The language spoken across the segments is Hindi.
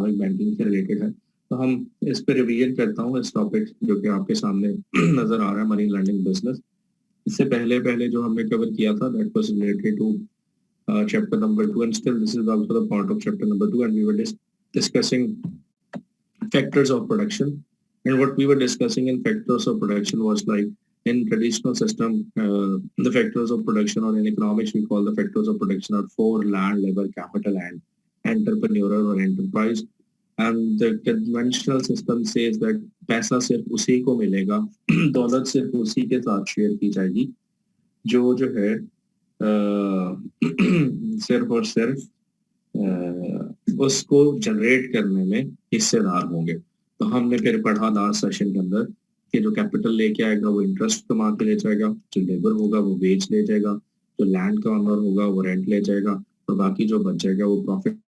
इस्लामिक बैंकिंग से रिलेटेड है। तो हम इस पे रिवीजन करता हूँ इस टॉपिक जो कि आपके सामने नजर आ रहा है, मनी लैंडिंग बिजनेस। इससे पहले पहले जो हमने कवर किया था that was related to chapter number 2, and still this is also the part of chapter number 2, and we were discussing factors of production. And what we were discussing in factors of production was like in traditional system, the factors of production, or in economics we call the factors of production are 4: land, labor, capital, and entrepreneurial or enterprise. And the conventional system says that पैसा सिर्फ उसी को मिलेगा, दौलत सिर्फ उसी के साथ शेयर की जाएगी जो है सिर्फ और सिर्फ उसको जनरेट करने में हिस्सेदार होंगे। तो हमने फिर पढ़ा लास्ट सेशन के अंदर कि जो कैपिटल लेके आएगा वो इंटरेस्ट कमा के ले जाएगा, जो लेबर होगा वो वेज ले जाएगा, जो लैंड का ऑनर होगा वो रेंट ले जाएगा, और बाकी जो बच जाएगा वो प्रॉफिट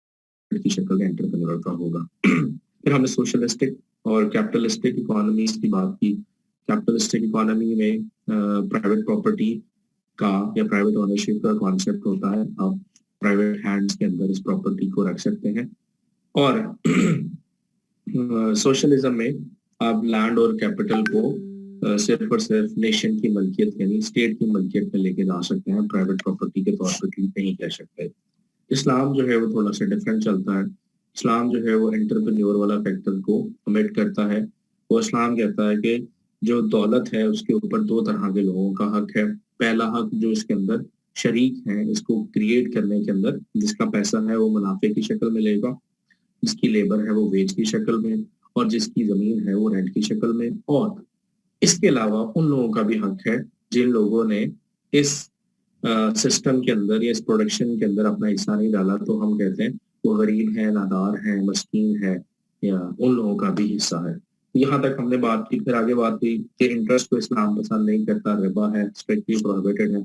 की शक्ल में एंटरप्रेन्योर का होगा। फिर हमने सोशलिस्टिक और कैपिटलिस्टिक इकोनॉमीज की बात की। कैपिटलिस्टिक इकोनॉमी में प्राइवेट प्रॉपर्टी का या प्राइवेट ओनरशिप का कॉन्सेप्ट होता है, आप प्राइवेट हैंड्स के अंदर इस प्रॉपर्टी को रख सकते हैं। और सोशलिज्म में आप लैंड और कैपिटल को सिर्फ और सिर्फ नेशन की मलकियत यानी स्टेट की मलकियत में लेके जा सकते हैं, प्राइवेट प्रॉपर्टी के तौर पर ट्रीट नहीं कर सकते। इस्लाम जो है वो थोड़ा सा डिफरेंट चलता है। इस्लाम जो है वो एंटरप्रेन्योर वाला फैक्टर को कमिट करता है। वो इस्लाम कहता है कि जो दौलत है उसके ऊपर दो तरह के लोगों का हक है। पहला हक जो इसके अंदर शरीक है इसको क्रिएट करने के अंदर, जिसका पैसा है वो मुनाफे की शक्ल में लेगा, जिसकी लेबर है वो वेज की शक्ल में, और जिसकी जमीन है वो रेंट की शक्ल में। और इसके अलावा उन लोगों का भी हक है जिन लोगों ने इस सिस्टम के अंदर या इस प्रोडक्शन के अंदर अपना हिस्सा नहीं डाला, तो हम कहते हैं वो गरीब है, नादार है, मस्कीन है, या उन लोगों का भी हिस्सा है। यहाँ तक हमने बात की। फिर आगे बात हुई कि इंटरेस्ट को इस्लाम पसंद नहीं करता, रिबा है, स्ट्रिक्टली प्रोहिबिटेड है।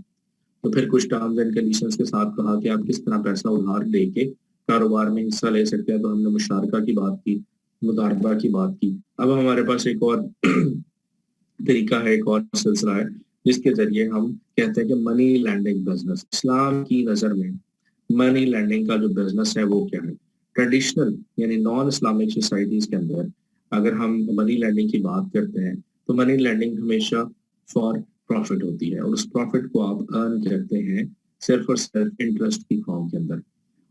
तो फिर कुछ टर्म्स एंड कंडीशंस के साथ कहा कि आप किस तरह पैसा उधार लेके कारोबार में हिस्सा ले सकते हैं। तो हमने मुशारका की बात की, मुदारबा की बात की। अब हमारे पास एक और तरीका है, एक और सिलसिला है जिसके जरिए हम कहते हैं कि मनी लैंडिंग बिजनेस। इस्लाम की नजर में मनी लैंडिंग का जो बिजनेस है वो क्या है। ट्रेडिशनल यानी नॉन इस्लामिक सोसाइटीज के अंदर अगर हम मनी लैंडिंग की बात करते हैं तो मनी लैंडिंग हमेशा फॉर प्रॉफिट होती है, और उस प्रॉफिट को आप अर्न करते हैं सिर्फ और सिर्फ इंटरेस्ट की फॉर्म के अंदर।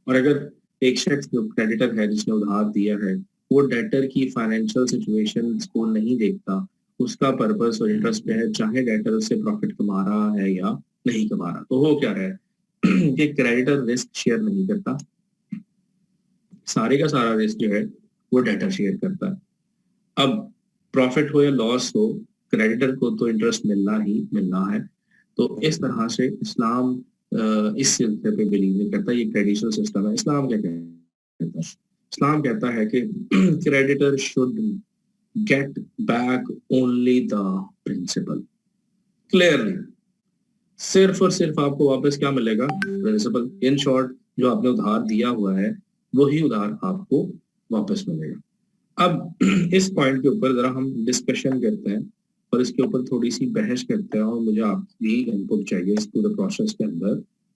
और अगर एक शख्स जो क्रेडिटर है जिसने उधार दिया है वो डेटर की फाइनेंशियल सिचुएशन को नहीं देखता, उसका पर्पस और इंटरेस्ट पे है, चाहे डेटर उससे प्रॉफिट कमा रहा है या नहीं कमा रहा, तो हो क्या रहा है कि क्रेडिटर रिस्क शेयर नहीं करता, सारे का सारा रिस्क जो है वो डेटर शेयर करता है। अब प्रॉफिट हो या लॉस हो, क्रेडिटर को तो इंटरेस्ट मिलना ही मिलना है। तो इस तरह से इस्लाम इस सिलसिले पे बिलीव नहीं करता। ये ट्रेडिशनल सिस्टम है। इस्लाम क्या कहता है? इस्लाम कहता है कि creditor should get back only the principal. Clearly सिर्फ और सिर्फ आपको वापस क्या मिलेगा? प्रिंसिपल। इन शॉर्ट जो आपने उधार दिया हुआ है वही उधार आपको वापस मिलेगा। अब इस पॉइंट के ऊपर जरा हम डिस्कशन करते हैं और इसके ऊपर थोड़ी सी बहस करते हैं, और मुझे आपकी इनपुट चाहिए इस पूरे प्रोसेस के अंदर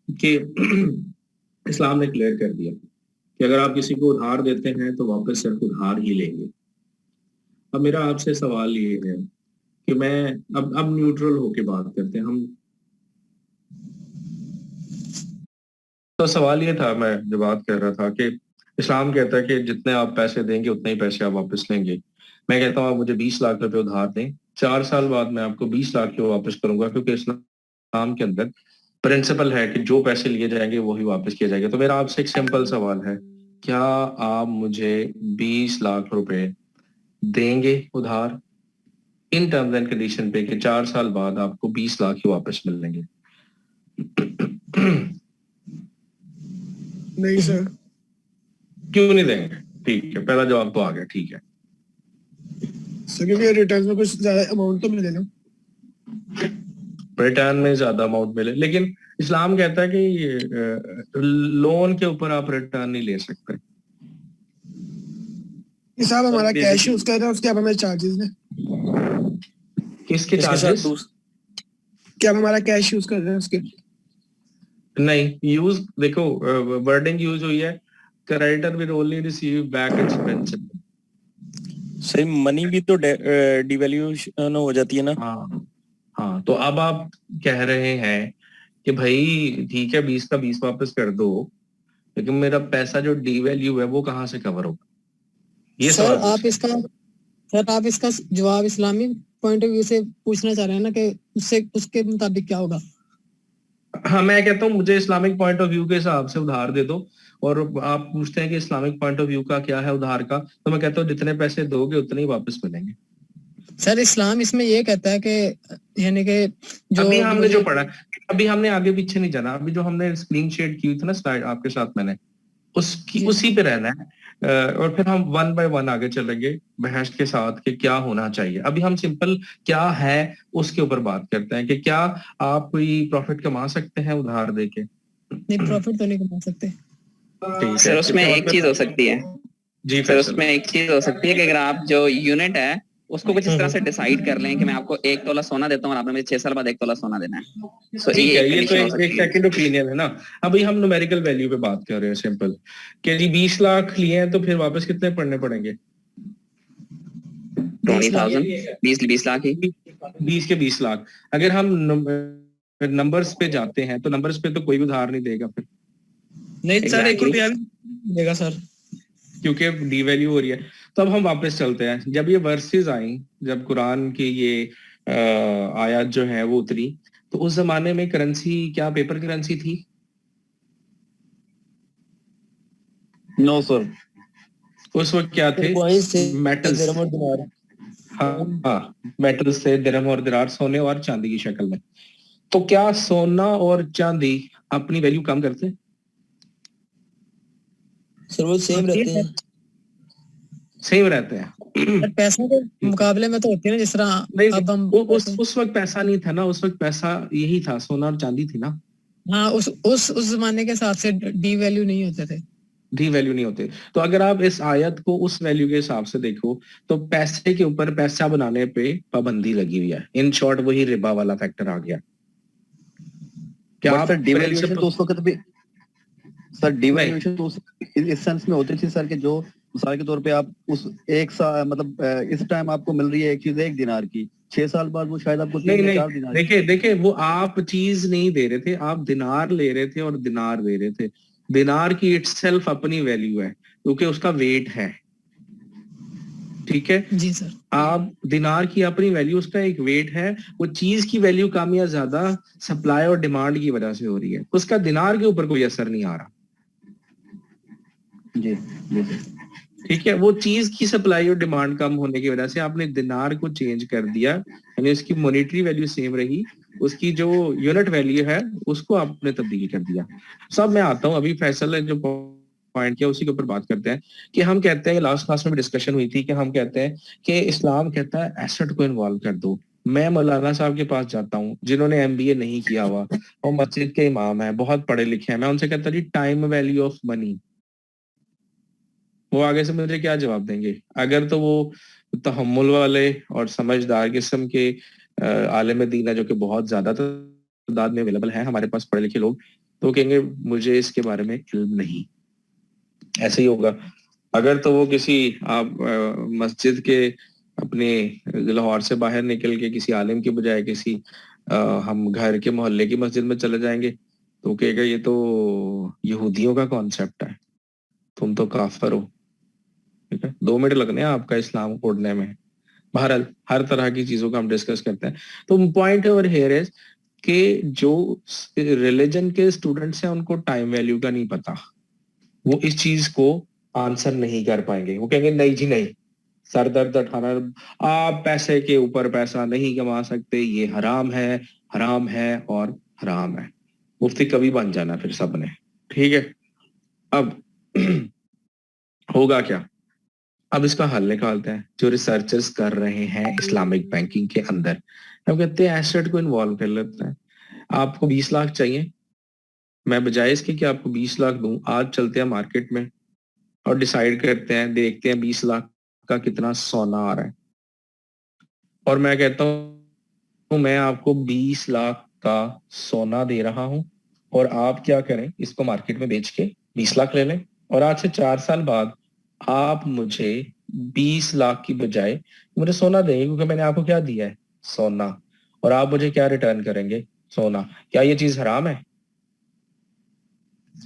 कि इस्लाम ने क्लियर कर दिया कि अगर आप किसी को उधार देते हैं तो वापस सिर्फ उधार ही लेंगे। अब मेरा आपसे सवाल ये है कि मैं अब न्यूट्रल होके बात करते हैं हम। तो सवाल ये था, मैं जो बात कर रहा था कि इस्लाम कहता है कि जितने आप पैसे देंगे उतने ही पैसे आप वापस लेंगे। मैं कहता हूँ आप मुझे 20 लाख रुपए उधार दें, 4 साल बाद मैं आपको 20 लाख के वापस करूंगा, क्योंकि इस्लाम के अंदर प्रिंसिपल है कि जो पैसे लिए जाएंगे वही वापस किए जाएंगे। तो मेरा आपसे एक सिंपल सवाल है, क्या आप मुझे 20 लाख रुपए देंगे उधार इन टर्म्स एंड कंडीशन पे कि 4 साल बाद आपको 20 लाख ही वापस मिलेंगे? नहीं सर। क्यों नहीं देंगे? ठीक है, पहला जवाब तो आ गया। ठीक है सर, क्योंकि रिटर्न में कुछ ज्यादा अमाउंट तो मिले ना, रिटर्न में ज्यादा अमाउंट मिले, लेकिन इस्लाम कहता है कि लोन के ऊपर आप रिटर्न नहीं ले सकते। साहब हमारा कैश यूज कर रहे हैं, उसके अब हमें चार्जेस ने। किसके चार्जेस? क्या हमारा कैश यूज कर रहे हैं उसके? नहीं, यूज देखो वर्डिंग यूज हुई है creditor will only receive back expenses. सही, मनी भी तो डिवैल्यूएशन हो जाती है ना। हाँ हाँ, तो अब आप कह रहे हैं कि भाई ठीक है 20 का 20 वापस कर दो, लेकिन मेरा पैसा जो डीवैल्यू है वो कहाँ से कवर होगा, ये सर सवाल आप इसका जवाब इस्लामी पॉइंट ऑफ व्यू से पूछना चाह रहे हैं ना कि उससे उसके मुताबिक क्या होगा। हाँ, मैं कहता हूँ मुझे इस्लामिक पॉइंट ऑफ व्यू के हिसाब से उधार दे दो, और आप पूछते हैं कि इस्लामिक पॉइंट ऑफ व्यू का क्या है उधार का, तो मैं कहता हूँ जितने पैसे दोगे उतने ही वापस मिलेंगे। सर इस्लाम इसमें ये कहता है कि यानी कि जो अभी हमने जो पढ़ा, अभी हमने आगे पीछे नहीं जाना, अभी जो हमने स्क्रीन शेयर की थी ना स्लाइड आपके साथ मैंने, उसकी उसी पे रहना है। और फिर हम वन बाय वन आगे चलेंगे बहस के साथ कि क्या होना चाहिए। अभी हम सिंपल क्या है उसके ऊपर बात करते हैं कि क्या आप कोई प्रॉफिट कमा सकते हैं उधार देके। नहीं, प्रॉफिट तो नहीं कमा सकते। सर उसमें एक चीज हो सकती है जी सर, उसमें एक चीज हो सकती है कि अगर आप जो यूनिट है उसको कुछ इस तरह से डिसाइड कर लें कि मैं आपको 1 तोला सोना देता हूँ और आपने मुझे 6 साल बाद 1 तोला सोना देना है। सो ठीक है, ये तो कंडीशन एक सेकंड ओपिनियन है ना। अभी हम न्यूमेरिकल वैल्यू पे बात कर रहे हैं सिंपल कि जी 20 लाख लिए हैं तो फिर वापस कितने पड़ने पड़ेंगे? 20,000 20 लाख ही 20 के 20 लाख। अगर हम नंबर्स पे जाते हैं तो नंबर्स पे तो कोई उधार नहीं देगा फिर। नहीं सर, 1 रुपया भी देगा सर, क्योंकि डीवैल्यू हो रही है। तो अब हम वापस चलते हैं, जब ये वर्सेस आई, जब कुरान की ये आयत जो है वो उतरी, तो उस जमाने में करेंसी क्या पेपर करेंसी थी? नो सर, उस वक्त क्या थे? मेटल्स। हाँ, मेटल्स थे, दिरहम और दिनार, सोने और चांदी की शक्ल में। तो क्या सोना और चांदी अपनी वैल्यू कम करते? सर वो सेम रहते हैं, सेम रहते हैं। पैसे के मुकाबले में तो होती है ना, जिस तरह नहीं, अब हम उस वक्त पैसा नहीं था ना, उस वक्त पैसा यही था, सोना और चांदी थी ना। हाँ, उस जमाने के हिसाब से डी वैल्यू नहीं होते थे, डी वैल्यू नहीं होते। तो अगर आप इस आयत को उस वैल्यू के हिसाब से देखो तो पैसे के ऊपर पैसा बनाने पे पाबंदी लगी हुई है। इन शॉर्ट वही रिबा वाला फैक्टर आ गया। क्या आप डिवैल्यूएशन तो उस वक्त भी सर डिवैल्यूएशन तो इस सेंस में होती थी सर कि जो मिसाल के तौर पे आप उस एक साल मतलब इस टाइम आपको मिल रही है एक चीज 1 दिनार की, 6 साल बाद वो शायद आपको 3 या 4 दिनार। देखिए वो आप चीज नहीं दे रहे थे, आप दिनार ले रहे थे और दिनार दे रहे थे। दिनार की इटसेल्फ अपनी वैल्यू है क्योंकि उसका वेट है, ठीक है जी सर। आप दिनार की अपनी वैल्यू, उसका एक वेट है। वो चीज की वैल्यू कम या ज्यादा सप्लाई और डिमांड की वजह से हो रही है, उसका दिनार के ऊपर कोई असर नहीं आ रहा। जी जी ठीक है, वो चीज की सप्लाई और डिमांड कम होने की वजह से आपने दिनार को चेंज कर दिया, यानी उसकी मॉनेटरी वैल्यू सेम रही, उसकी जो यूनिट वैल्यू है उसको आपने तब्दील कर दिया। सब मैं आता हूँ, अभी फैसल ने जो पॉइंट किया उसी के ऊपर बात करते हैं कि हम कहते हैं, लास्ट क्लास में भी डिस्कशन हुई थी कि हम कहते हैं कि इस्लाम कहता है एसेट को इन्वॉल्व कर दो। मैं मौलाना साहब के पास जाता हूँ जिन्होंने MBA नहीं किया हुआ और मस्जिद के इमाम है, बहुत पढ़े लिखे हैं, मैं उनसे कहता जी टाइम वैल्यू ऑफ मनी, वो आगे से मुझे क्या जवाब देंगे? अगर तो वो तहम्मुल वाले और समझदार किस्म के आलिम दीन है जो कि बहुत ज्यादा तादाद में अवेलेबल है हमारे पास पढ़े लिखे लोग, तो कहेंगे मुझे इसके बारे में इल्म नहीं। ऐसे ही होगा। अगर तो वो किसी आप मस्जिद के अपने लाहौर से बाहर निकल के किसी आलिम की बजाय किसी हम घर के मोहल्ले की मस्जिद में चले जाएंगे तो कहेगा ये तो यहूदियों का कॉन्सेप्ट है, तुम तो काफिर हो। ठीक है, 2 मिनट लगने हैं आपका इस्लाम को पढ़ने में। बहरहाल हर तरह की चीजों का हम डिस्कस करते हैं। तो पॉइंट ओवर हियर इज कि जो रिलीजन के स्टूडेंट्स हैं उनको टाइम वैल्यू का नहीं पता, वो इस चीज को आंसर नहीं कर पाएंगे। वो कहेंगे नहीं जी नहीं, सर दर्द उठाना, आप पैसे के ऊपर पैसा नहीं कमा सकते, ये हराम है और हराम है। मुफ्ती कभी बन जाना फिर सबने। ठीक है, अब होगा क्या? अब इसका हल निकालते हैं जो रिसर्चर्स कर रहे हैं इस्लामिक बैंकिंग के अंदर। हम कहते हैं एसेट को इन्वॉल्व कर लेते हैं। आपको 20 लाख चाहिए, मैं बजाय इसके कि आपको 20 लाख दूं, आज चलते हैं मार्केट में और डिसाइड करते हैं, देखते हैं 20 लाख का कितना सोना आ रहा है, और मैं कहता हूं मैं आपको 20 लाख का सोना दे रहा हूं और आप क्या करें, इसको मार्केट में बेच के 20 लाख ले लें। और आज से 4 साल बाद आप मुझे 20 लाख की बजाय मुझे सोना देंगे, क्योंकि मैंने आपको क्या दिया है? सोना। और आप मुझे क्या रिटर्न करेंगे? सोना। क्या ये चीज हराम है?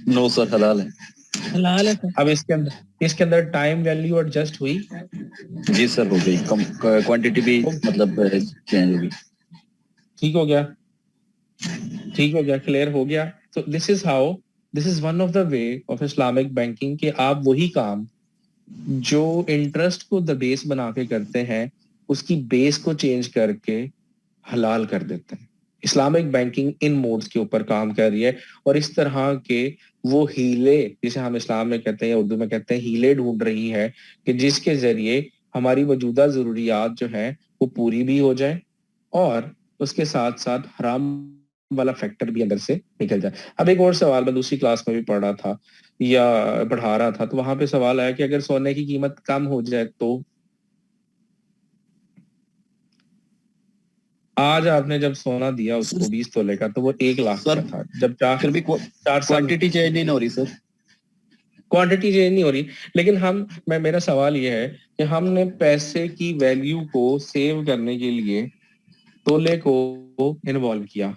नो सर, हलाल है। हलाल है सर। अब इसके अंदर टाइम वैल्यू एडजस्ट हुई? जी सर, हो गई। कम क्वांटिटी भी मतलब चेंज होगी। ठीक हो गया, ठीक हो गया, क्लियर हो गया। तो this is one of the way of Islamic banking कि आप वही काम जो इंटरेस्ट को द बेस बना के करते हैं, उसकी बेस को चेंज करके हलाल कर देते हैं। इस्लामिक बैंकिंग इन मोड्स के ऊपर काम कर रही है, और इस तरह के वो हीले, जिसे हम इस्लाम में कहते हैं या उर्दू में कहते हैं, हीले ढूंढ रही है कि जिसके जरिए हमारी मौजूदा जरूरियात जो है वो पूरी भी हो जाए, और उसके साथ साथ हराम वाला फैक्टर भी अंदर से निकल जाए। अब एक और सवाल मैं दूसरी क्लास में भी पढ़ रहा था या पढ़ा रहा था, तो वहां पे सवाल आया कि अगर सोने की कीमत कम हो जाए तो? आज आपने जब सोना दिया उसको 20 तोले का, तो वो 1 लाख सर का था। जब फिर भी 4 साल क्वांटिटी चेंज नहीं हो रही सर। क्वांटिटी चेंज नहीं हो रही, लेकिन मेरा सवाल ये है कि हमने पैसे की वैल्यू को सेव करने के लिए तोले को इन्वॉल्व किया।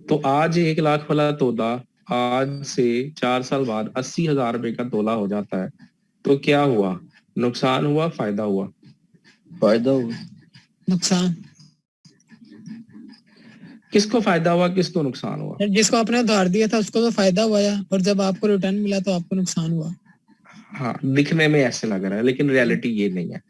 तो आज 1 लाख वाला तोला आज से 4 साल बाद 80,000 रुपए का तोला हो जाता है, तो क्या हुआ? नुकसान हुआ, फायदा हुआ? फायदा होगा। नुकसान। किसको फायदा हुआ, किसको नुकसान हुआ? सर जिसको आपने उधार दिया था उसको तो फायदा हुआ है, और जब आपको रिटर्न मिला तो आपको नुकसान हुआ। हाँ, दिखने में ऐसे लग रहा है, लेकिन रियलिटी ये नहीं है।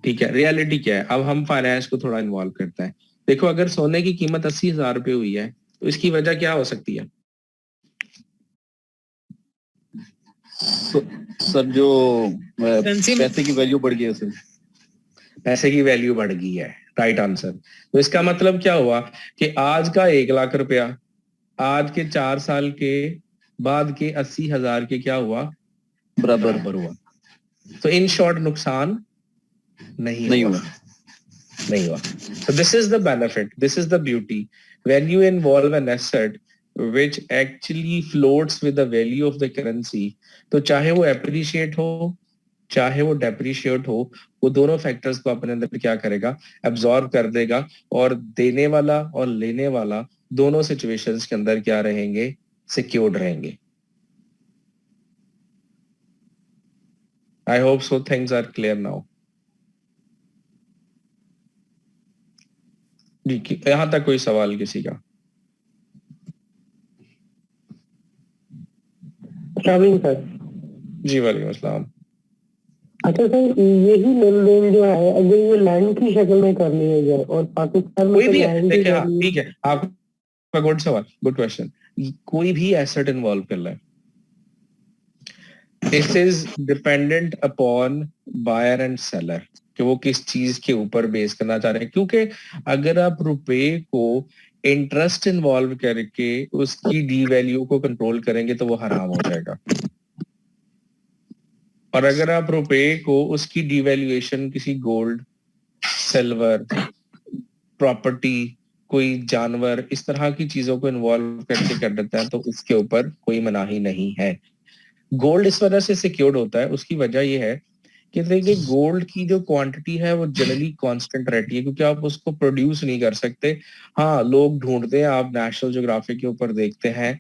ठीक है, रियलिटी क्या है? अब हम फाइनेंस को थोड़ा इन्वॉल्व करते हैं। देखो, अगर सोने की कीमत 80,000 रुपए हुई है, तो इसकी वजह क्या हो सकती है? सर जो करेंसी में पैसे की वैल्यू बढ़ गई है सर। पैसे की वैल्यू बढ़ गई है, राइट आंसर। तो इसका मतलब क्या हुआ कि आज का 1 लाख रुपया आज के 4 साल के बाद के 80,000 के क्या हुआ? बराबर बराबर हुआ। तो इन शॉर्ट नुकसान नहीं नहीं हुआ, हुआ। नहीं हुआ। So this is the benefit, this is the beauty. When you involve an asset which actually floats with the value of the currency, तो चाहे वो appreciate हो चाहे वो depreciate हो, वो दोनों फैक्टर्स को अपने अंदर क्या करेगा? एब्जॉर्ब कर देगा, और देने वाला और लेने वाला दोनों सिचुएशंस के अंदर क्या रहेंगे? सिक्योर्ड रहेंगे। I hope so things are clear now. जी, यहाँ तक कोई सवाल किसी का? सर जी वालेकुम अस्सलाम। अच्छा सर, यही लेन देन जो है अगर ये लैंड की शक्ल में करनी है जाए और पाकिस्तान में कोई तो भी लैंड ही देखिए, हाँ करनी है। ठीक है, आपका गुड सवाल, गुड क्वेश्चन। कोई भी एसेट इन्वॉल्व कर रहा है, this is dependent upon buyer and seller कि वो किस चीज के ऊपर बेस करना चाह रहे हैं। क्योंकि अगर आप रुपए को इंटरेस्ट इन्वॉल्व करके उसकी डी वैल्यू को कंट्रोल करेंगे तो वो हराम हो जाएगा, और अगर आप रुपए को उसकी डिवैल्यूएशन किसी गोल्ड, सिल्वर, प्रॉपर्टी, कोई जानवर, इस तरह की चीजों को इन्वॉल्व करके कर देता है, तो उसके ऊपर कोई मनाही नहीं है। गोल्ड इस वजह से सिक्योर्ड होता है, उसकी वजह यह है कि देखिए गोल्ड की जो क्वांटिटी है वो जनरली कांस्टेंट रहती है, क्योंकि आप उसको प्रोड्यूस नहीं कर सकते। हाँ, लोग ढूंढते हैं, आप नेशनल ज्योग्राफिक के ऊपर देखते हैं,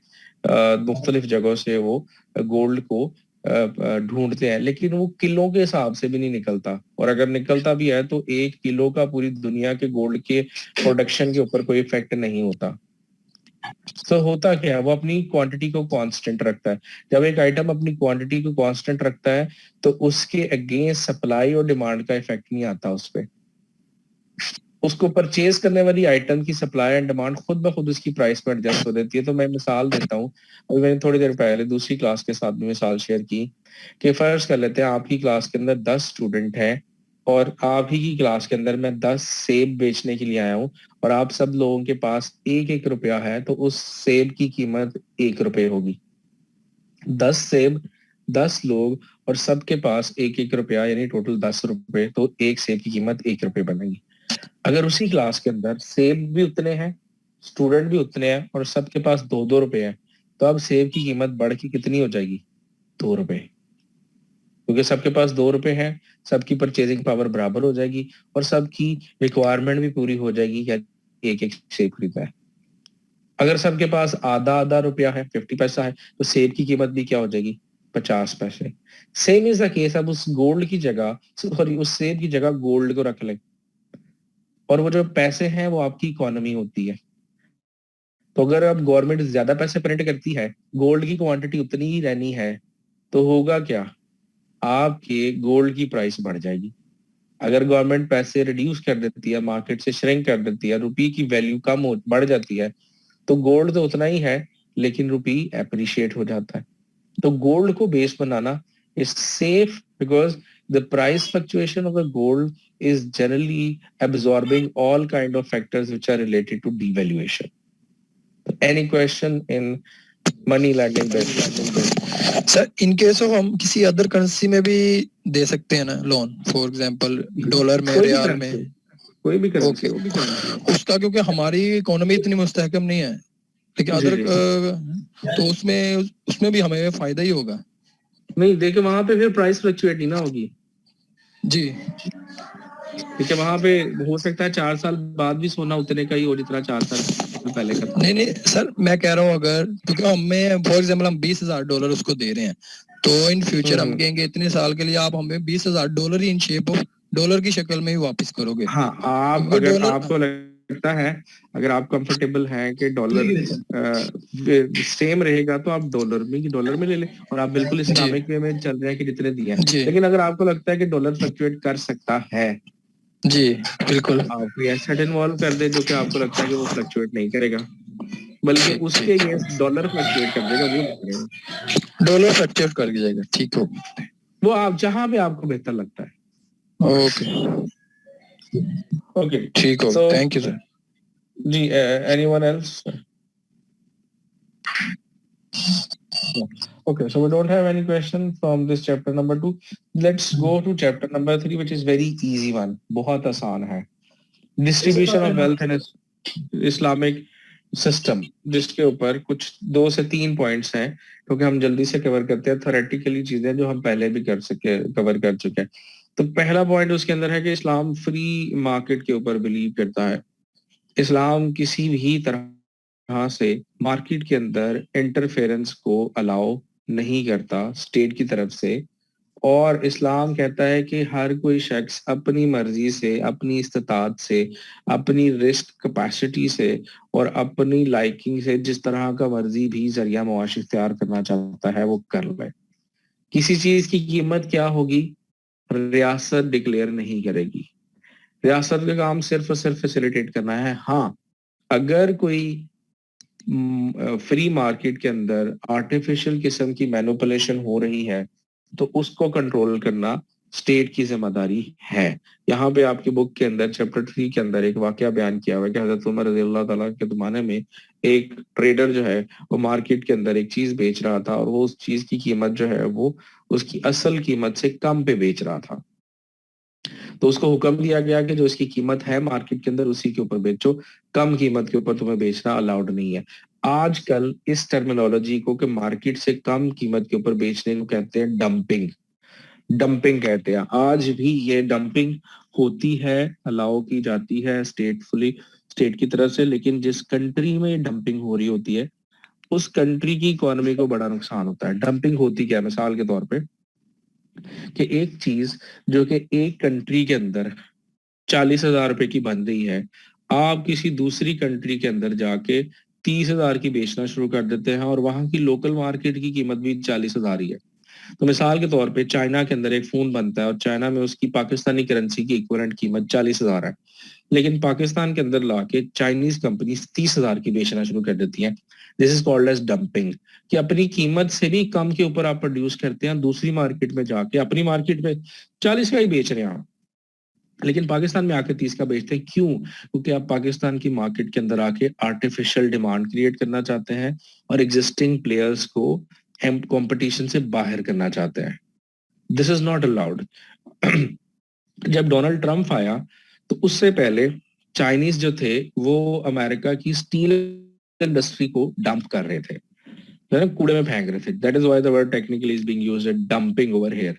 मुख्तलिफ जगहों से वो गोल्ड को ढूंढते हैं, लेकिन वो किलो के हिसाब से भी नहीं निकलता, और अगर निकलता भी है तो 1 किलो का पूरी दुनिया के गोल्ड के प्रोडक्शन के ऊपर कोई इफेक्ट नहीं होता। तो होता क्या है, वो अपनी क्वांटिटी को कांस्टेंट रखता है। जब एक आइटम अपनी क्वांटिटी को कांस्टेंट रखता है तो उसके अगेंस्ट सप्लाई और डिमांड का इफेक्ट नहीं आता उस पर। उसको परचेज करने वाली आइटम की सप्लाई एंड डिमांड खुद ब खुद उसकी प्राइस में एडजस्ट हो देती है। तो मैं मिसाल देता हूँ, अभी मैंने थोड़ी देर पहले दूसरी क्लास के साथ भी मिसाल शेयर की कि फर्ज कर लेते हैं आपकी क्लास के अंदर 10 स्टूडेंट हैं, और आप ही की क्लास के अंदर मैं 10 सेब बेचने के लिए आया हूँ, और आप सब लोगों के पास 1-1 रुपया है, तो उस सेब की कीमत 1 रुपए होगी। 10 सेब, 10 लोग, और सबके पास 1-1 रुपया, यानी टोटल 10 रुपए, तो एक सेब की कीमत 1 रुपए बनेगी। अगर उसी क्लास के अंदर सेब भी उतने हैं, स्टूडेंट भी उतने हैं, और सबके पास 2-2 रुपए हैं, तो अब सेब की कीमत बढ़ के कितनी हो जाएगी? ₹2, क्योंकि सबके पास ₹2 है, सबकी परचेजिंग पावर बराबर हो जाएगी और सबकी रिक्वायरमेंट भी पूरी हो जाएगी या एक एक सेब खरीदा है। अगर सबके पास आधा आधा रुपया है, 50 पैसा है, तो सेब की कीमत भी क्या हो जाएगी, 50 पैसे। सेम इज द केस, अब उस गोल्ड की जगह, सॉरी उस सेब की जगह गोल्ड को रख ले, और वो जो पैसे हैं वो आपकी इकोनॉमी होती है। तो अगर अब गवर्नमेंट ज्यादा पैसे प्रिंट करती है, गोल्ड की क्वांटिटी उतनी ही रहनी है, तो होगा क्या, आपके गोल्ड की प्राइस बढ़ जाएगी। अगर गवर्नमेंट पैसे रिड्यूस कर देती है, मार्केट से श्रिंक कर देती है, रुपये की वैल्यू कम हो बढ़ जाती है, तो गोल्ड तो उतना ही है लेकिन रुपी एप्रिशिएट हो जाता है। तो गोल्ड को base banana is safe because the price fluctuation of the gold is generally absorbing all kind of factors which are related to devaluation. Any question in money lending based? Sir in case of हम किसी अदर करेंसी में भी दे सकते हैं ना लोन, फॉर एग्जांपल डॉलर में, रियाल में, कोई भी ओके उसका, क्योंकि हमारी इकोनॉमी इतनी मुस्तहकम नहीं है, लेकिन अदर तो उसमें भी हमें फायदा ही होगा। नहीं देखिए, वहां पे फिर प्राइस फ्लक्चुएट नहीं ना होगी जी, ठीक है। वहां पे हो सकता है 4 साल बाद भी सोना उतने का ही हो जितना 4 साल पहले का था। नहीं सर, मैं कह रहा हूँ अगर, क्योंकि हमें फॉर एग्जांपल हम $20,000 उसको दे रहे हैं, तो इन फ्यूचर हम कहेंगे इतने साल के लिए आप हमें $20,000 ही इन शेप ऑफ डॉलर की शक्ल में ही वापस करोगे। हाँ, आप अगर आपको लगता है, अगर आप कंफर्टेबल हैं कि डॉलर सेम रहेगा, तो आप डॉलर में ले लें, और आप बिल्कुल इस्लामिक वे में चल रहे हैं कि जितने दिए हैं। लेकिन अगर आपको लगता है कि डॉलर फ्लक्चुएट कर सकता है, जी बिल्कुल, आप कोई एसेट इन्वॉल्व कर दे जो कि आपको लगता है कि वो फ्लक्चुएट नहीं करेगा, बल्कि उसके अगेंस्ट डॉलर फ्लक्चुएट कर देगा, वो करेगा, डॉलर फ्लक्चुएट कर जाएगा। ठीक हो, वो आप जहां पे आपको बेहतर लगता है। ओके ठीक हो, थैंक यू सर। जी, anyone else? Okay, so we don't have any question from this chapter number 2. Let's go to chapter number 3, which is very easy one. बहुत आसान है। Distribution of wealth in Islamic system, जिसके ऊपर कुछ 2 से 3 पॉइंट्स हैं, क्योंकि हम जल्दी से कवर करते हैं थ्योरेटिकली चीजें जो हम पहले भी कवर कर चुके हैं। तो पहला पॉइंट उसके अंदर है कि इस्लाम फ्री मार्केट के ऊपर बिलीव करता है। इस्लाम किसी भी तरह से मार्केट के अंदर इंटरफेरेंस को अलाउ नहीं करता स्टेट की तरफ से, और इस्लाम कहता है कि हर कोई शख्स अपनी मर्जी से, अपनी इस्तात से, अपनी रिस्क कैपेसिटी से और अपनी लाइकिंग से जिस तरह का मर्जी भी जरिया मुआश इख्तियार करना चाहता है वो कर ले। किसी चीज की कीमत क्या होगी, रियासत डिक्लेयर नहीं करेगी। रियासत का काम सिर्फ और सिर्फ फैसिलिटेट करना है। हाँ, अगर कोई फ्री मार्केट के अंदर आर्टिफिशियल किस्म की मैनिपुलेशन हो रही है, तो उसको कंट्रोल करना स्टेट की जिम्मेदारी है। यहाँ पे आपकी बुक के अंदर चैप्टर 3 के अंदर एक वाकया बयान किया हुआ है कि हजरत उमर रज़ी अल्लाह ताला के ज़माने में एक ट्रेडर जो है वो मार्केट के अंदर एक चीज बेच रहा था, और वो उस चीज की कीमत जो है वो उसकी असल कीमत से कम पे बेच रहा था। तो उसको हुक्म दिया गया कि जो इसकी कीमत है मार्केट के अंदर उसी के ऊपर बेचो, कम कीमत के ऊपर तुम्हें बेचना अलाउड नहीं है। आजकल इस टर्मिनोलॉजी को कि मार्केट से कम कीमत के ऊपर बेचने को कहते हैं डंपिंग। डंपिंग कहते हैं। आज भी ये डंपिंग होती है, अलाउ की जाती है स्टेट की तरफ से, लेकिन जिस कंट्री में डंपिंग हो रही होती है उस कंट्री की इकोनॉमी को बड़ा नुकसान होता है। डंपिंग होती क्या, मिसाल के तौर पे कि एक चीज जो कि एक कंट्री के अंदर 40,000 रुपए की बन रही है, आप किसी दूसरी कंट्री के अंदर जाके 30,000 की बेचना शुरू कर देते हैं, और वहां की लोकल मार्केट की कीमत भी 40,000 ही है। तो मिसाल के तौर पे चाइना के अंदर एक फोन बनता है और चाइना में उसकी पाकिस्तानी करेंसी की इक्विवेलेंट कीमत 40,000 है, लेकिन पाकिस्तान के अंदर लाके चाइनीज कंपनी 30,000 की बेचना शुरू कर देती है। This is called as dumping, कि अपनी कीमत से भी कम के ऊपर आप प्रोड्यूस करते हैं, दूसरी मार्केट में जाके अपनी मार्केट में 40 का ही बेच रहे हैं आप, लेकिन पाकिस्तान में आके 30 का बेचते हैं। क्यों? क्योंकि आप पाकिस्तान की मार्केट के अंदर आके आर्टिफिशियल डिमांड क्रिएट करना चाहते हैं और एग्जिस्टिंग प्लेयर्स को कंपटीशन से बाहर करना चाहते हैं। This is not allowed. जब डोनाल्ड ट्रंप आया तो उससे पहले चाइनीज जो थे वो अमेरिका की स्टील इंडस्ट्री को डंप कर रहे थे। जो है ना कूड़े में फेंक रहे थे। That is why the word technically is being used as dumping over here.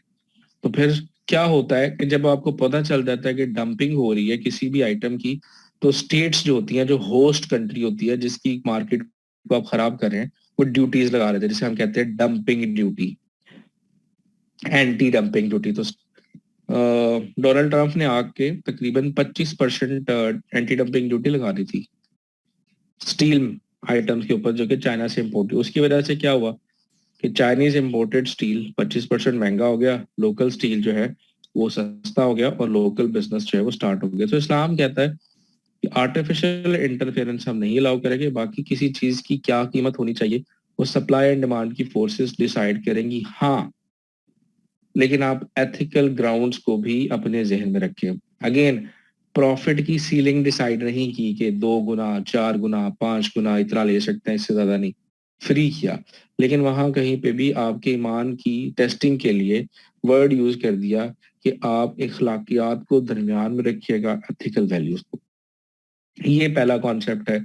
तो फिर क्या होता है कि जब आपको पता चल जाता है कि डंपिंग हो रही है किसी भी आइटम की, तो स्टेट्स जो होती हैं, जो होस्ट कंट्री होती है जिसकी मार्केट को आप खराब कर रहे हैं, वो ड्यूटीज लगा रहे थे, जिसे हम कहते हैं dumping duty, anti dumping duty. तो डोनाल्ड ट्रंप ने आके तकरीबन 25% एंटी डंपिंग ड्यूटी लगा दी थी स्टील आइटम्स के ऊपर, जो कि चाइना से इम्पोर्ट। उसकी वजह से क्या हुआ कि चाइनीज इम्पोर्टेड स्टील 25% महंगा हो गया, लोकल स्टील जो है वो सस्ता हो गया, और लोकल बिजनेस जो है वो स्टार्ट हो गया। तो इस्लाम कहता है कि आर्टिफिशियल इंटरफेरेंस हम नहीं अलाउ करेंगे। बाकी किसी चीज की क्या कीमत होनी चाहिए वो सप्लाई एंड डिमांड की फोर्सेस डिसाइड करेंगी, हाँ, लेकिन आप एथिकल ग्राउंड्स को भी अपने जहन में रखें। अगेन, प्रॉफिट की सीलिंग डिसाइड नहीं की कि 2 गुना 4 गुना 5 गुना इतना ले सकते हैं, इससे ज्यादा नहीं, फ्री किया। लेकिन वहां कहीं पे भी आपके ईमान की टेस्टिंग के लिए वर्ड यूज कर दिया कि आप इखलाकियात को दरमियान में रखिएगा, एथिकल वैल्यूज को। ये पहला कॉन्सेप्ट है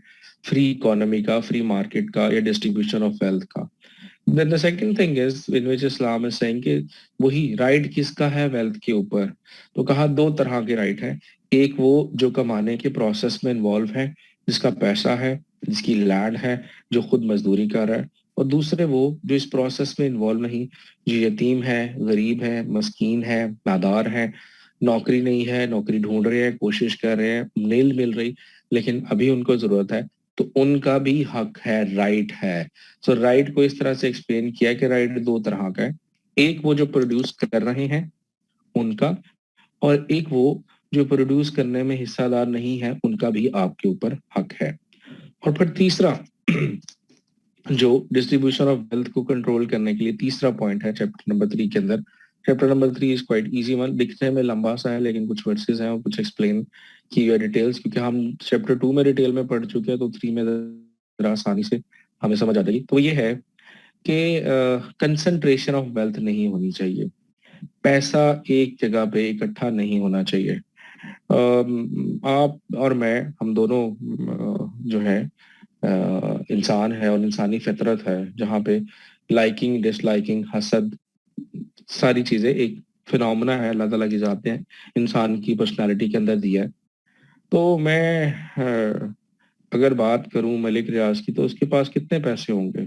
फ्री इकोनॉमी का, फ्री मार्केट का, या डिस्ट्रीब्यूशन ऑफ वेल्थ का। Then the second thing is in which Islam is saying कि वही राइट किसका है वेल्थ के ऊपर। तो कहा 2 तरह के राइट है, एक वो जो कमाने के प्रोसेस में इन्वॉल्व है, जिसका पैसा है, जिसकी लैंड है, जो खुद मजदूरी कर रहा है, और दूसरे वो जो इस प्रोसेस में इन्वॉल्व नहीं, जो यतीम है, गरीब है, मस्कीन है, नादार है, नौकरी नहीं है, नौकरी ढूंढ रहे हैं, कोशिश कर रहे हैं, नहीं मिल रही, लेकिन अभी उनको जरूरत है, तो उनका भी हक है, राइट है। सो राइट को इस तरह से एक्सप्लेन किया कि राइट 2 तरह का है, एक वो जो प्रोड्यूस कर रहे हैं उनका, और एक वो जो प्रोड्यूस करने में हिस्सादार नहीं है, उनका भी आपके ऊपर हक है। और फिर तीसरा जो डिस्ट्रीब्यूशन ऑफ वेल्थ को कंट्रोल करने के लिए तीसरा पॉइंट है चैप्टर नंबर 3 के अंदर। Chapter number 3 is quite easy one, दिखने में लंबा सा है लेकिन कुछ वर्सेस हैं और कुछ एक्सप्लेन की हुई डिटेल्स, क्योंकि हम चैप्टर 2 में डिटेल में पढ़ चुके हैं, तो 3 में जरा आसानी से हमें समझ आ जाएगी। तो ये है कि कंसंट्रेशन ऑफ वेल्थ नहीं होनी चाहिए, पैसा एक जगह पे इकट्ठा नहीं होना चाहिए। आप और मैं, हम दोनों जो है इंसान है, और इंसानी फितरत है जहाँ पे लाइकिंग, डिसलाइकिंग, हसद, सारी चीजें एक फिनोमेना है, अल्लाह ताला की जाते हैं, इंसान की पर्सनालिटी के अंदर दिया है। तो मैं अगर बात करूं मलिक रियाज की, तो उसके पास कितने पैसे होंगे?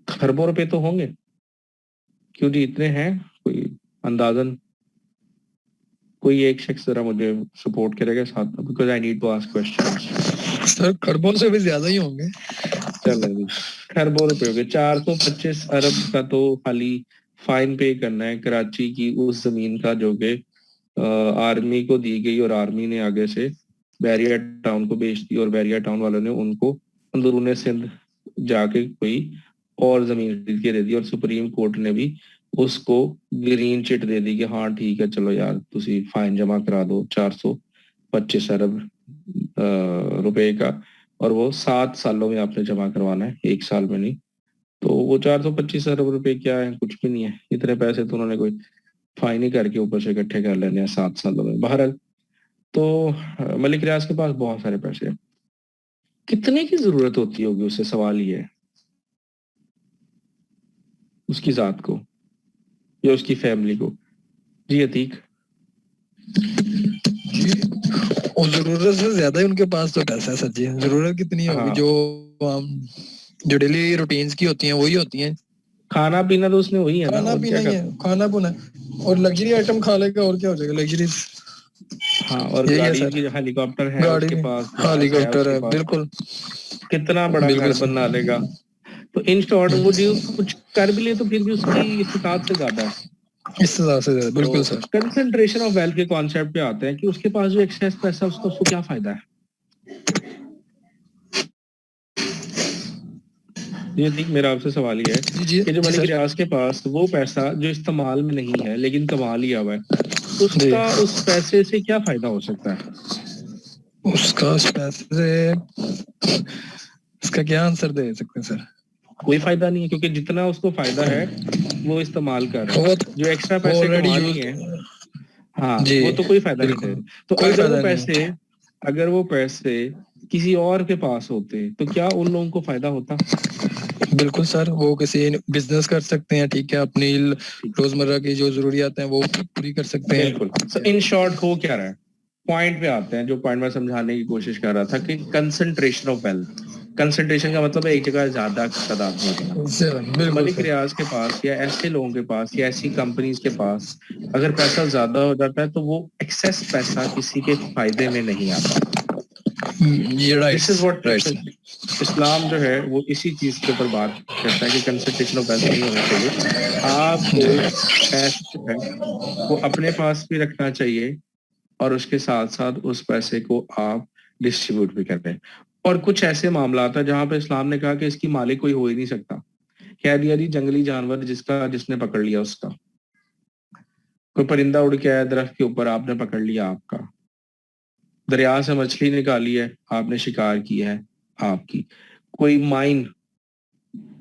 खरबों रुपए तो होंगे, क्यों जी, इतने हैं? कोई अंदाजन कोई एक शख्स जरा मुझे सपोर्ट करेगा साथ में, because I need to ask questions. Sir खरबों से भी ज्यादा ही होंगे। चलो जी, खरबों रुपए हो गए। 425 अरब का तो खाली फाइन पे करना है कराची की उस जमीन का जो कि आर्मी को दी गई, और आर्मी ने आगे से बैरिया टाउन को बेच दी, और बैरिया टाउन वालों ने उनको अंदरूने सिंध जाके कोई और जमीन खरीद के दे दी, और सुप्रीम कोर्ट ने भी उसको ग्रीन चिट दे दी कि हाँ ठीक है, चलो यार तुसी फाइन जमा करा दो 425 अरब रुपए का, और वो 7 सालों में आपने जमा करवाना है, 1 साल में नहीं। तो वो 425 अरब रुपए क्या है? कुछ भी नहीं है। इतने पैसे तो उन्होंने कोई फाइन ही करके ऊपर से इकट्ठे कर लेने हैं 7 सालों में। बहरहाल, तो मलिक रियाज के पास बहुत सारे पैसे हैं, कितने की जरूरत होती होगी उससे? सवाल ये है, उसकी जात को या उसकी फैमिली को। जी अतीक। और जरूरत से ज्यादा ही उनके पास तो पैसा है सर जी। जरूरत कितनी होगी? हाँ। जो डेली रूटीन्स की होती हैं वही होती हैं। खाना पीना तो उसने वही है ना, खाना और पीना क्या ही है, खाना पीना और लग्जरी आइटम खा लेगा, और क्या हो जाएगा लग्जरी। हाँ, और यही है गाड़ी सर। की हेलीकॉप्टर है गाड़ी उसके पास, हेलीकॉप्टर है, उसके पास, बिल्कुल कितना बड़ा घर बिल्कुल सर। बना लेगा। तो इन शॉर्ट वो जो कुछ कर भी ले तो फिर भी उसकी इस्तात से ज्यादा है। इस हिसाब से ज्यादा, बिल्कुल सर। कंसंट्रेशन ऑफ वेल्थ के कॉन्सेप्ट पे आते हैं कि उसके पास जो एक्सेस पैसा उसको क्या फायदा है। ये ठीक, मेरा आपसे सवाल ही है कि जो मलिक रियाज के पास वो पैसा जो इस्तेमाल में नहीं है लेकिन कमा लिया हुआ है, उसका उस पैसे से क्या फायदा हो सकता है? उसका उस पैसे से इसका क्या आंसर दे सकते हैं सर? कोई फायदा नहीं है, क्योंकि जितना उसको फायदा है वो इस्तेमाल कर रहा है। जो एक्स्ट्रा पैसे कमा लिए हैं, हाँ, वो तो कोई फायदा नहीं दे। तो अगर वो पैसे किसी और के पास होते तो क्या उन लोगों को फायदा होता? बिल्कुल सर, वो किसी बिजनेस कर सकते हैं, ठीक है, अपनी रोजमर्रा की जो जरूरियात हैं वो पूरी कर सकते हैं। बिल्कुल। सो इन शॉर्ट हो क्या रहा है, पॉइंट पे आते हैं, जो पॉइंट मैं समझाने की कोशिश कर रहा था कि कंसंट्रेशन ऑफ वेल्थ। कंसंट्रेशन का मतलब है एक जगह ज्यादा तादाद में होना। सर बिल्कुल मलिक सर। रियाज के पास या ऐसे लोगों के पास या ऐसी कंपनीज के पास अगर पैसा ज्यादा हो जाता है तो वो एक्सेस पैसा किसी के फायदे में नहीं आता। ये right this is what right. इस्लाम जो है वो इसी चीज के ऊपर बात करता है कि कंसंट्रेशन ऑफ वेल्थ नहीं होना चाहिए। आपको पैसा जो है वो अपने पास भी रखना चाहिए और उसके साथ साथ उस पैसे को आप डिस्ट्रीब्यूट भी करते हैं। और कुछ ऐसे मामला आता है जहां पे इस्लाम ने कहा कि इसकी मालिक कोई हो ही नहीं सकता। कह दिया जी जंगली जानवर जिसने पकड़ लिया उसका। कोई परिंदा उड़ के आया दरख्त के ऊपर, आपने पकड़ लिया, आपका। दरिया से मछली निकाली है, आपने शिकार किया है, आपकी। कोई माइन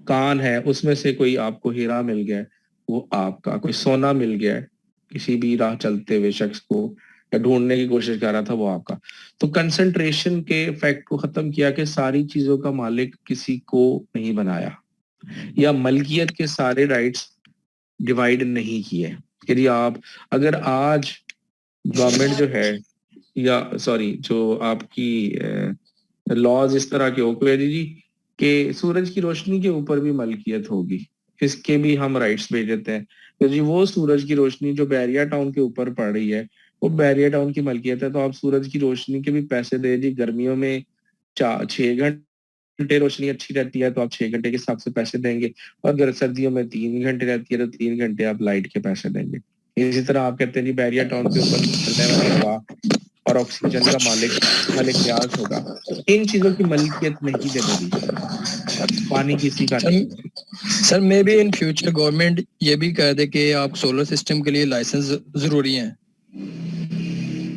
कान है, उसमें से कोई आपको हीरा मिल गया है, वो आपका। कोई सोना मिल गया है किसी भी राह चलते हुए शख्स को या ढूंढने की कोशिश कर रहा था, वो आपका। तो कंसंट्रेशन के फैक्ट को खत्म किया कि सारी चीजों का मालिक किसी को नहीं बनाया या मलकियत के सारे राइट्स डिवाइड नहीं किए। यदि आप अगर आज गवर्नमेंट जो है या सॉरी जो आपकी लॉज इस तरह के हो जी कि सूरज की रोशनी के ऊपर भी मलकियत होगी, इसके भी हम राइट्स भेज देते हैं। तो जी वो सूरज की रोशनी जो बैरिया टाउन के ऊपर पड़ रही है वो बैरिया टाउन की मलकियत है, तो आप सूरज की रोशनी के भी पैसे दे जी। गर्मियों में 6 घंटे रोशनी अच्छी रहती है तो आप 6 घंटे के हिसाब से पैसे देंगे, और अगर सर्दियों में 3 घंटे रहती है तो 3 घंटे आप लाइट के पैसे देंगे। इसी तरह आप कहते हैं जी बैरिया टाउन के ऊपर चलने वाली हवा और ऑक्सीजन का मालिक रियाज होगा। इन चीजों की मलकियत नहीं दे दी, पानी किसी का नहीं। Sir may be in future government ये भी कह दे कि आप सोलर सिस्टम के लिए लाइसेंस जरूरी है।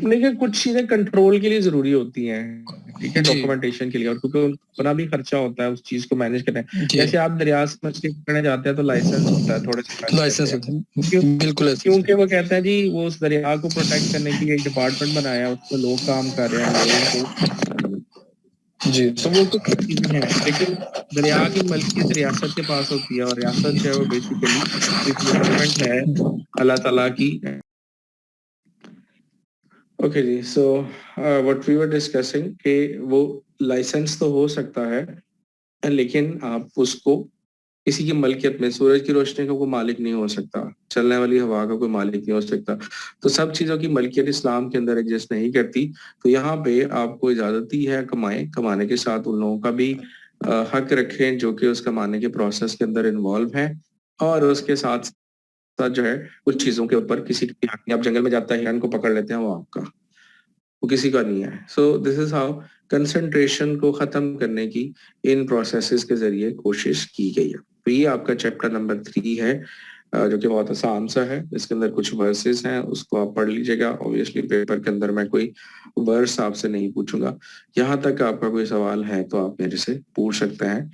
लेकिन कुछ चीजें कंट्रोल के लिए जरूरी होती हैं, ठीक है, जी। डॉक्यूमेंटेशन के लिए, और क्योंकि अपना भी खर्चा होता है उस चीज को मैनेज करने। जी। जैसे आप दरिया से मछली पकड़ने जाते हैं तो लाइसेंस होता है, थोड़े से लाइसेंस बिल्कुल ऐसे। क्योंकि वो कहते हैं जी वो उस दरिया को प्रोटेक्ट करने के लिए एक डिपार्टमेंट बनाया है, उसमें लोग काम कर रहे हैं, लोगों को जी। तो वो कुछ चीजें हैं। लेकिन दरिया की मलकियत रियासत के पास होती है और रियासत जो है वो बेसिकली एक गवर्नमेंट है अल्लाह ताला की। ओके जी, so what we were discussing कि वो लाइसेंस तो हो सकता है लेकिन आप उसको किसी की मलकियत में, सूरज की रोशनी का कोई मालिक नहीं हो सकता, चलने वाली हवा का कोई मालिक नहीं हो सकता। तो सब चीजों की मलकियत इस्लाम के अंदर एग्जिस्ट नहीं करती। तो यहाँ पे आपको इजाजत ही है कमाने के साथ उन लोगों का भी हक रखें जो कि उस कमाने के प्रोसेस के अंदर इन्वॉल्व है, और उसके साथ साथ जो है कुछ चीजों के ऊपर किसी की हक नहीं। आप जंगल में जाते हैं हिरन को पकड़ लेते हैं, वो आपका, वो किसी का नहीं है। So this is how concentration को खत्म करने की इन प्रोसेसेस के जरिए कोशिश की गई है। तो ये आपका चैप्टर नंबर 3 है जो कि बहुत आसान सा है। इसके अंदर कुछ वर्सेस हैं, उसको आप पढ़ लीजिएगा। ऑब्वियसली पेपर के अंदर मैं कोई वर्स आपसे नहीं पूछूंगा। यहाँ तक आपका कोई सवाल है तो आप मेरे से पूछ सकते हैं।